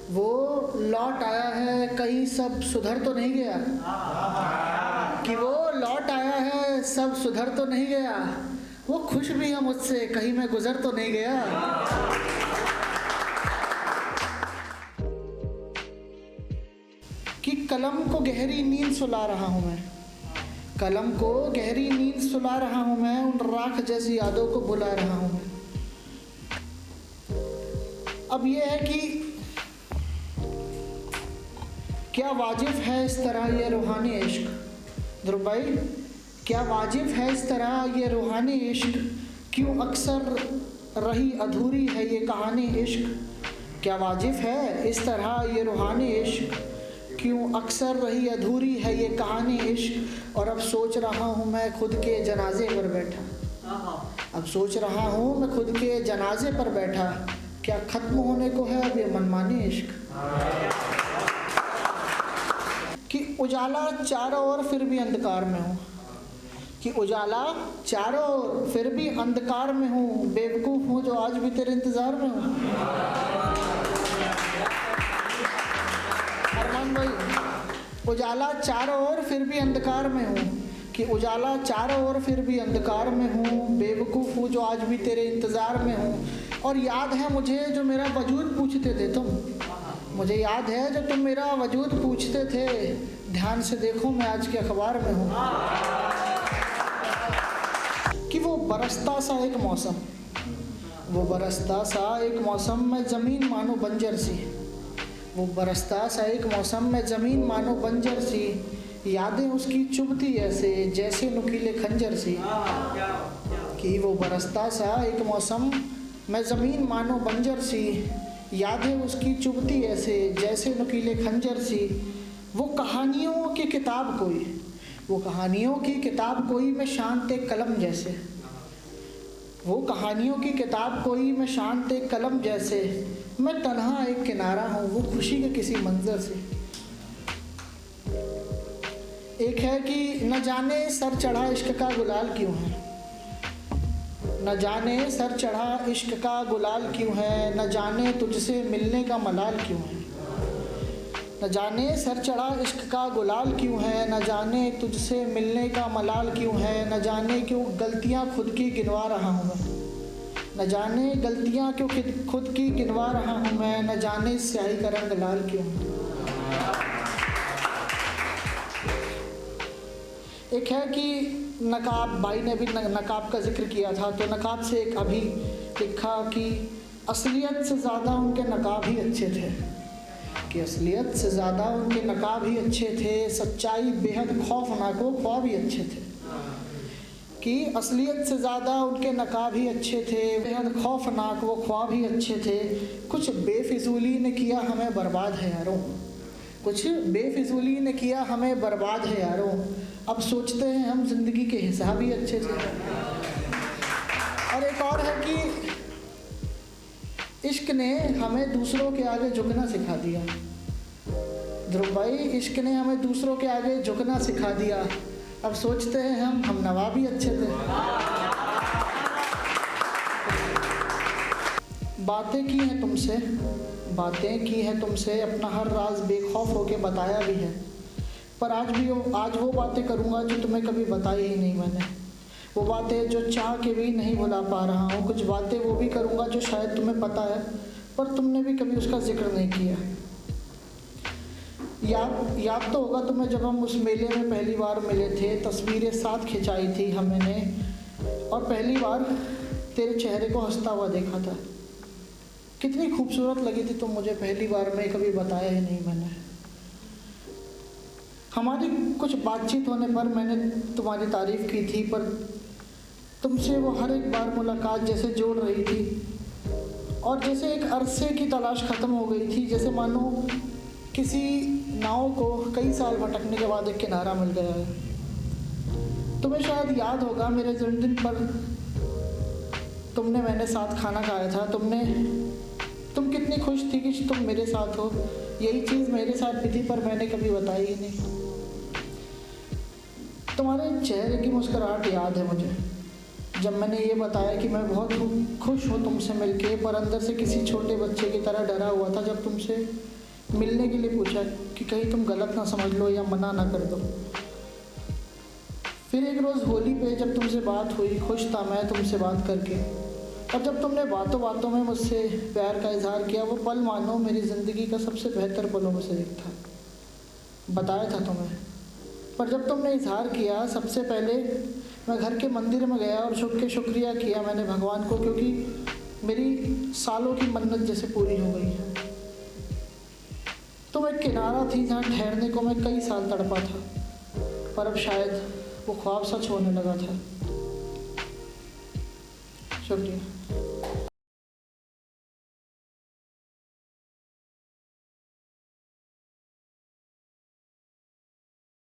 वो लौट आया है, कहीं सब सुधर तो नहीं गया? कि वो लौट आया है, सब सुधर तो नहीं गया? वो खुश भी है मुझसे, कहीं मैं गुजर तो नहीं गया? कि कलम को गहरी नींद सुला रहा हूँ मैं, कलम को गहरी नींद सुला रहा हूँ मैं, उन राख जैसी यादों को बुला रहा हूँ मैं। अब ये है कि क्या वाजिब है इस तरह ये रूहानी इश्क? ध्रुव भाई, क्या वाजिब है इस तरह ये रूहानी इश्क? क्यों अक्सर रही अधूरी है ये कहानी इश्क? क्या वाजिब है इस तरह ये रूहानी इश्क? क्यों अक्सर रही अधूरी है ये कहानी इश्क? और अब सोच रहा हूँ मैं खुद के जनाजे पर बैठा, अब सोच रहा हूँ मैं खुद के जनाजे पर बैठा, क्या ख़त्म होने को है अब ये मनमानी इश्क? कि उजाला चारों ओर फिर भी अंधकार में हूँ, कि उजाला चारों ओर फिर भी अंधकार में हूँ, बेवकूफ़ हूँ जो आज भी तेरे इंतज़ार में हूँ। अरमान भाई, उजाला चारों ओर फिर भी अंधकार में हूँ, कि उजाला चारों ओर फिर भी अंधकार में हूँ, बेवकूफ़ हूँ जो आज भी तेरे इंतज़ार में हूँ। और याद है मुझे जो मेरा वजूद पूछते थे तुम, मुझे याद है जब तुम मेरा वजूद पूछते थे, ध्यान से देखो मैं आज के अखबार में हूँ। कि वो बरसता सा एक मौसम, वो बरसता सा एक मौसम में ज़मीन मानो बंजर सी, वो बरसता सा एक मौसम में ज़मीन मानो बंजर सी, यादें उसकी चुभती ऐसे जैसे नुकीले खंजर सी। कि वो बरसता सा एक मौसम में ज़मीन मानो बंजर सी, यादें उसकी चुभती ऐसे जैसे नुकीले खंजर सी। वो कहानियों की किताब कोई, वो कहानियों की किताब कोई मैं शांत एक कलम जैसे, वो कहानियों की किताब कोई मैं शांत एक कलम जैसे, मैं तन्हा एक किनारा हूँ वो खुशी के किसी मंजर से। एक है कि न जाने सर चढ़ा इश्क का गुलाल क्यों है, न जाने सर चढ़ा इश्क का गुलाल क्यों है, न जाने तुझसे मिलने का मलाल क्यों है, न जाने सर चढ़ा इश्क का गुलाल क्यों है, न जाने तुझसे मिलने का मलाल क्यों है, न जाने क्यों गलतियाँ खुद की गिनवा रहा हूँ मैं, न जाने गलतियाँ क्यों खुद की गिनवा रहा हूँ मैं, न जाने स्याही का रंग लाल क्यों है। एक है कि नकाब, भाई ने भी नकाब का जिक्र किया था, तो नकाब से एक अभी लिखा कि असलियत से ज़्यादा उनके नकाब ही अच्छे थे, कि असलियत से ज़्यादा उनके नकाब ही अच्छे थे, सच्चाई बेहद खौफनाक वो ख्वाब भी अच्छे थे, कि असलियत से ज़्यादा उनके नकाब ही अच्छे थे, बेहद खौफनाक वो ख्वाब ही अच्छे थे। कुछ बेफिजूली ने किया हमें बर्बाद है यारों, कुछ बेफिजूली ने किया हमें बर्बाद है यारों, अब सोचते हैं हम ज़िंदगी के हिसाब ही अच्छे थे। और एक और है कि इश्क ने हमें दूसरों के आगे झुकना सिखा दिया। ध्रुव भाई, इश्क ने हमें दूसरों के आगे झुकना सिखा दिया, अब सोचते हैं हम नवा भी अच्छे थे। बातें की हैं तुमसे, बातें की हैं तुमसे, अपना हर राज बेखौफ होके बताया भी है, पर आज वो बातें करूँगा जो तुम्हें कभी बताई ही नहीं मैंने, वो बातें जो चाह के भी नहीं भुला पा रहा हूँ। कुछ बातें वो भी करूँगा जो शायद तुम्हें पता है पर तुमने भी कभी उसका जिक्र नहीं किया। याद तो होगा तुम्हें जब हम उस मेले में पहली बार मिले थे, तस्वीरें साथ खिंचाई थी हमने, और पहली बार तेरे चेहरे को हंसता हुआ देखा था। कितनी खूबसूरत लगी थी तुम मुझे पहली बार में, कभी बताया ही नहीं मैंने। हमारी कुछ बातचीत होने पर मैंने तुम्हारी तारीफ़ की थी, पर तुमसे वो हर एक बार मुलाकात जैसे जोड़ रही थी, और जैसे एक अरसे की तलाश ख़त्म हो गई थी, जैसे मानो किसी नाव को कई साल भटकने के बाद एक किनारा मिल गया है। तुम्हें शायद याद होगा मेरे जन्मदिन पर मैंने साथ खाना खाया था, तुम कितनी खुश थी कि तुम मेरे साथ हो। यही चीज़ मेरे साथ भी थी पर मैंने कभी बताई ही नहीं। तुम्हारे चेहरे की मुस्कुराहट याद है मुझे, जब मैंने ये बताया कि मैं बहुत खुश हूँ तुमसे मिलके, पर अंदर से किसी छोटे बच्चे की तरह डरा हुआ था जब तुमसे मिलने के लिए पूछा कि कहीं तुम गलत ना समझ लो या मना ना कर दो। फिर एक रोज़ होली पे जब तुमसे बात हुई, खुश था मैं तुमसे बात करके, और जब तुमने बातों बातों में मुझसे प्यार का इजहार किया, वो पल मानो मेरी ज़िंदगी का सबसे बेहतर पलों में से एक था। बताया था तुम्हें। पर जब तुमने इजहार किया, सबसे पहले मैं घर के मंदिर में गया और झुक के शुक्रिया किया मैंने भगवान को, क्योंकि मेरी सालों की मन्नत जैसे पूरी हो गई है। तुम एक किनारा थी जहाँ ठहरने को मैं कई साल तड़पा था, पर अब शायद वो ख्वाब सच होने लगा था। शुक्रिया।